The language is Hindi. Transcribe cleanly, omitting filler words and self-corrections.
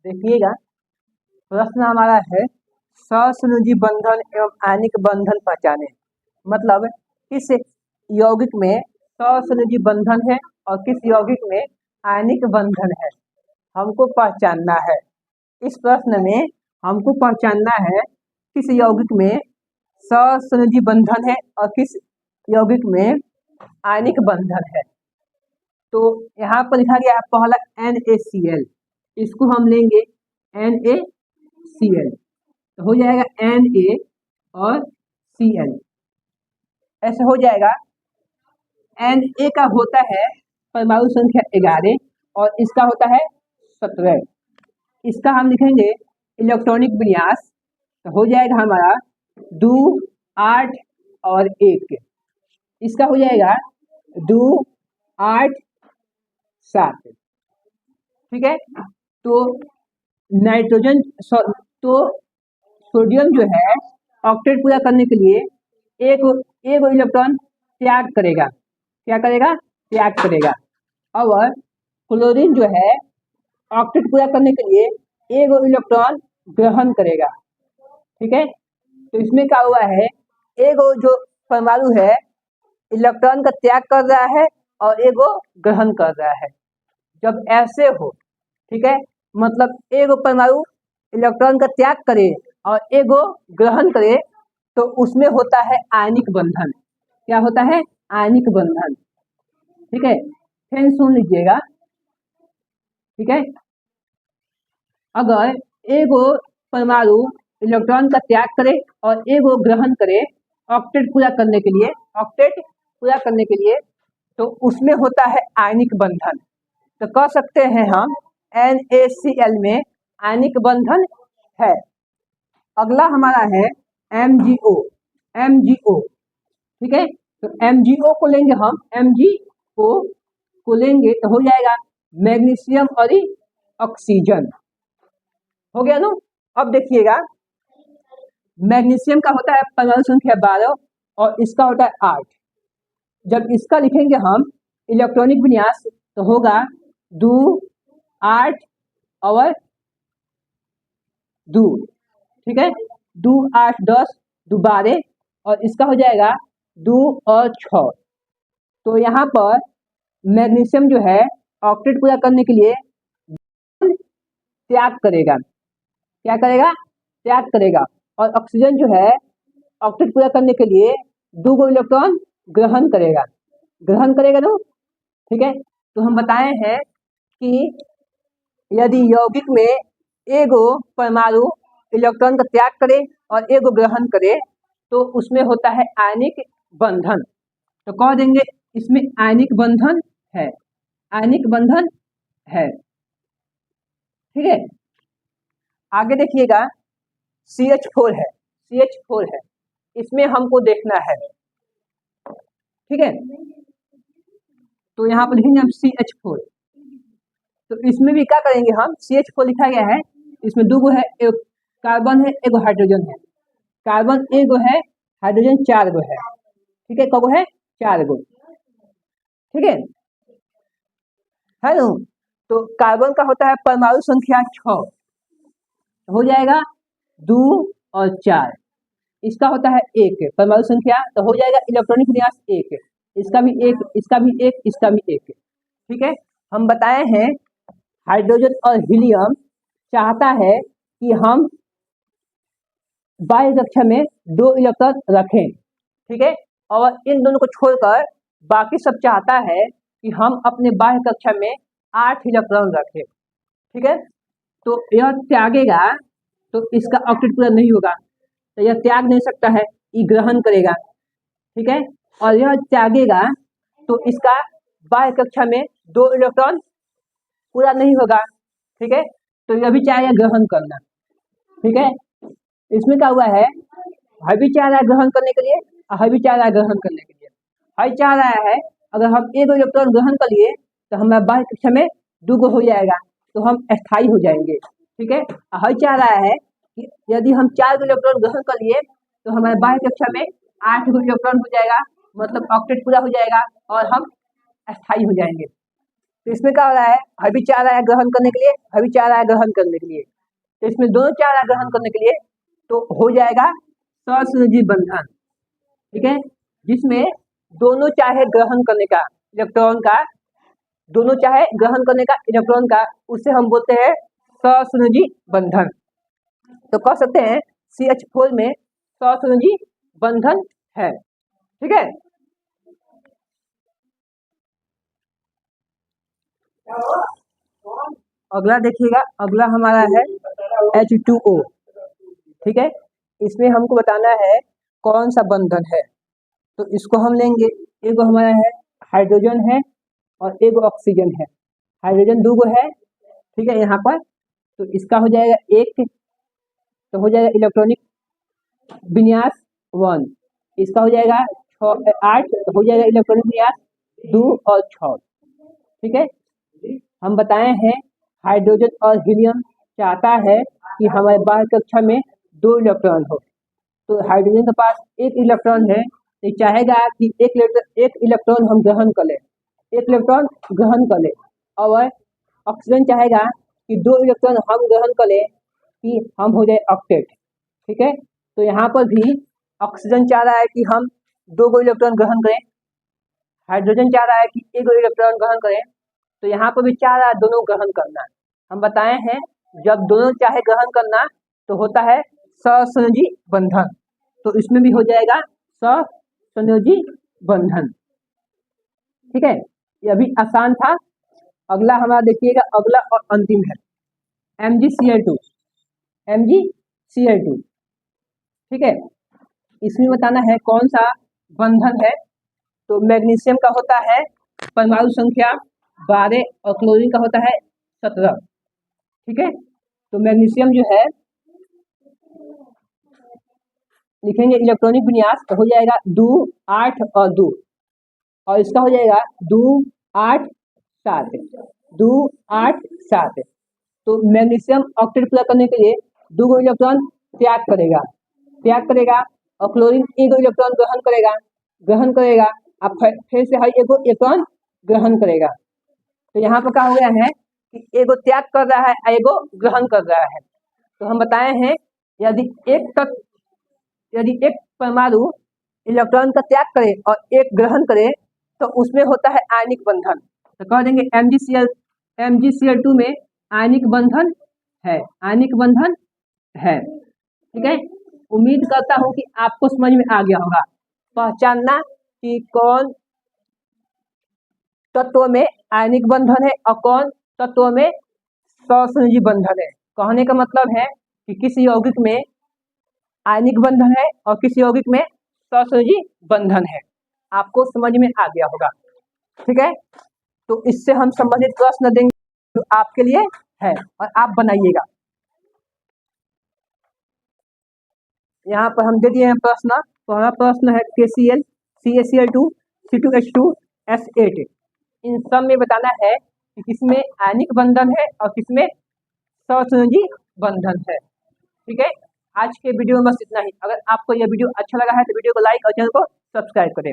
देखिएगा, प्रश्न हमारा है ससनुजी बंधन एवं आयनिक बंधन पहचाने। मतलब किस यौगिक में ससनुजी बंधन है और किस यौगिक में आयनिक बंधन है, हमको पहचानना है। इस प्रश्न में हमको पहचानना है किस यौगिक में ससनुजी बंधन है और किस यौगिक में आयनिक बंधन है। तो यहाँ पर लिखा गया है पहला NaCl, इसको हम लेंगे NaCl, तो हो जाएगा Na और Cl, ऐसे हो जाएगा। Na का होता है परमाणु संख्या 11 और इसका होता है 17। इसका हम लिखेंगे इलेक्ट्रॉनिक विन्यास, तो हो जाएगा हमारा 2 8 और 1। इसका हो जाएगा 2 8 7। ठीक है, तो नाइट्रोजन तो सोडियम जो है ऑक्टेट पूरा करने के लिए एक इलेक्ट्रॉन त्याग करेगा। क्या करेगा? त्याग करेगा। और क्लोरीन जो है ऑक्टेट पूरा करने के लिए एक इलेक्ट्रॉन ग्रहण करेगा। ठीक है, तो इसमें क्या हुआ है, एक जो परमाणु है इलेक्ट्रॉन का त्याग कर रहा है और एक ग्रहण कर रहा है। जब ऐसे हो, ठीक है, मतलब एक परमाणु इलेक्ट्रॉन का त्याग करे और एक ग्रहण करे, तो उसमें होता है आयनिक बंधन। क्या होता है? आयनिक बंधन। ठीक है, फिर सुन लीजिएगा। ठीक है, अगर एक परमाणु इलेक्ट्रॉन का त्याग करे और एक ग्रहण करे ऑक्टेट पूरा करने के लिए, ऑक्टेट पूरा करने के लिए, तो उसमें होता है आयनिक बंधन। तो कह सकते हैं हम NaCl में आयनिक बंधन है। अगला हमारा है MgO। MgO, ठीक है, तो MgO को लेंगे हम, MgO को लेंगे तो हो जाएगा मैग्नीशियम और ऑक्सीजन। हो गया ना। अब देखिएगा, मैग्नीशियम का होता है परमाणु संख्या 12 और इसका होता है 8। जब इसका लिखेंगे हम इलेक्ट्रॉनिक विन्यास तो होगा 2 8 और 2। ठीक है, 2 8 10 2 12 और इसका हो जाएगा 2 और 6। तो यहाँ पर मैग्नीशियम जो है ऑक्टेट पूरा करने के लिए त्याग करेगा। क्या करेगा? त्याग करेगा। और ऑक्सीजन जो है ऑक्टेट पूरा करने के लिए 2 इलेक्ट्रॉन ग्रहण करेगा। ग्रहण करेगा ना। ठीक है, तो हम बताए हैं कि यदि यौगिक में एक परमाणु इलेक्ट्रॉन का त्याग करे और एक ग्रहण करे तो उसमें होता है आयनिक बंधन। तो कह देंगे इसमें आयनिक बंधन है, आयनिक बंधन है। ठीक है, आगे देखिएगा CH4 है, CH4 है, इसमें हमको देखना है। ठीक है, तो यहाँ पर लिखेंगे हम CH4। तो इसमें भी क्या करेंगे हम, CH4 लिखा गया है, इसमें 2 है, एक कार्बन है एक हाइड्रोजन है। कार्बन 1 है, हाइड्रोजन 4 है। ठीक है, कब है? 4। ठीक है ना। तो कार्बन का होता है परमाणु संख्या 6, हो जाएगा 2 और 4। इसका होता है 1 परमाणु संख्या, तो हो जाएगा इलेक्ट्रॉनिक विन्यास 1। इसका भी 1, इसका भी 1, इसका भी 1। ठीक है, हम बताए हैं हाइड्रोजन और हीलियम चाहता है कि हम बाह्य कक्षा में 2 इलेक्ट्रॉन रखें। ठीक है, और इन दोनों को छोड़कर बाकी सब चाहता है कि हम अपने बाह्य कक्षा में 8 इलेक्ट्रॉन रखें। ठीक है, तो यह त्यागेगा तो इसका ऑक्टेट पूरा नहीं होगा, तो यह त्याग नहीं सकता है, ये ग्रहण करेगा। ठीक है, और यह त्यागेगा तो इसका बाह्य कक्षा में 2 इलेक्ट्रॉन पूरा नहीं होगा। ठीक है, तो यह भी चाहेगा ग्रहण करना। ठीक है, इसमें क्या हुआ है, हाई भी चाह रहा है ग्रहण करने के लिए और हाई भी चाह रहा है ग्रहण करने के लिए। हाई चाह रहा है अगर हम 1 इलेक्ट्रॉन ग्रहण कर लिए तो हमारा बाह्य कक्षा में 2 हो जाएगा, तो हम अस्थायी हो जाएंगे। ठीक है, हाई चाह रहा है कि यदि हम 4 इलेक्ट्रॉन ग्रहण कर लिए तो हमारे बाह्य कक्षा में 8 इलेक्ट्रॉन हो जाएगा, मतलब ऑक्टेट पूरा हो जाएगा और हम अस्थायी हो जाएंगे। तो इसमें क्या हो रहा है, हबी चाह रहा है ग्रहण करने के लिए, हबी चाह रहा है ग्रहण करने के लिए, तो इसमें दोनों चाह रहा है ग्रहण करने के लिए, तो हो जाएगा सहसंयोजी बंधन। ठीक है, जिसमें दोनों चाहे ग्रहण करने का इलेक्ट्रॉन का, दोनों चाहे ग्रहण करने का इलेक्ट्रॉन का, उसे हम बोलते हैं सहसंयोजी बंधन। तो कह सकते हैं CH4 में सहसंयोजी बंधन है। ठीक है, अगला देखिएगा, अगला हमारा है H2O। ठीक है, इसमें हमको बताना है कौन सा बंधन है, तो इसको हम लेंगे, एक हमारा है हाइड्रोजन है और एक ऑक्सीजन है, हाइड्रोजन 2 है। ठीक है, यहाँ पर तो इसका हो जाएगा एक, तो हो जाएगा इलेक्ट्रॉनिक विन्यास 1, इसका हो जाएगा 8, तो हो जाएगा इलेक्ट्रॉनिक विन्यास 2 और 6। ठीक है, हम बताए हैं हाइड्रोजन और हीलियम चाहता है कि हमारे बाह्य कक्षा में 2 इलेक्ट्रॉन हो, तो हाइड्रोजन के पास 1 इलेक्ट्रॉन है, तो चाहेगा कि एक इलेक्ट्रॉन हम ग्रहण कर लें, 1 इलेक्ट्रॉन ग्रहण कर ले, और ऑक्सीजन चाहेगा कि 2 इलेक्ट्रॉन हम ग्रहण कर लें कि हम हो जाए ऑक्टेट। ठीक है, तो यहाँ पर भी ऑक्सीजन चाह रहा है कि हम 2 इलेक्ट्रॉन ग्रहण करें, हाइड्रोजन चाह रहा है कि 1 इलेक्ट्रॉन ग्रहण करें, तो यहाँ पर भी चाह रहा है दोनों ग्रहण करना। हम बताए हैं जब दोनों चाहे ग्रहण करना तो होता है सहसंयोजी बंधन, तो इसमें भी हो जाएगा सहसंयोजी बंधन। ठीक है, ये अभी आसान था। अगला हमारा देखिएगा, अगला और अंतिम है MgCl2। MgCl2, ठीक है, इसमें बताना है कौन सा बंधन है, तो मैग्नीशियम का होता है परमाणु संख्या 12 और क्लोरीन का होता है 17। ठीक है, तो मैग्नीशियम जो है लिखेंगे इलेक्ट्रॉनिक विन्यास, तो हो जाएगा 2, 8 और 2, और इसका हो जाएगा 2, 8, 7, 2, 8, 7। तो मैग्नीशियम ऑक्टेट पूरा करने के लिए 2 इलेक्ट्रॉन त्याग करेगा और क्लोरीन 1 इलेक्ट्रॉन ग्रहण करेगा, अब फिर से हर 1 इलेक्ट्रॉन ग्रहण करेगा। तो यहाँ पर क्या हो गया है कि एगो त्याग कर रहा है, एगो ग्रहण कर रहा है। तो हम बताए हैं यदि एक परमाणु इलेक्ट्रॉन का त्याग करे और एक ग्रहण करे तो उसमें होता है आयनिक बंधन। तो कह देंगे MgCl2 में आयनिक बंधन है। ठीक है, उम्मीद करता हूँ कि आपको समझ में आ गया होगा, पहचानना कि कौन तत्व में आयनिक बंधन है और कौन तत्व में सहसंयोजी बंधन है। कहने का मतलब है कि किस यौगिक में आयनिक बंधन है और किस यौगिक में सहसंयोजी बंधन है, आपको समझ में आ गया होगा। ठीक है, तो इससे हम संबंधित प्रश्न देंगे जो आपके लिए है और आप बनाइएगा। यहाँ पर हम दे दिए हैं प्रश्न, तो हमारा प्रश्न है KCl, CaCl2, C2H2, S8, इन सब में बताना है कि किसमें आयनिक बंधन है और किसमें सहसंयोजी बंधन है। ठीक है, आज के वीडियो में बस इतना ही। अगर आपको यह वीडियो अच्छा लगा है तो वीडियो को लाइक और चैनल को सब्सक्राइब करें।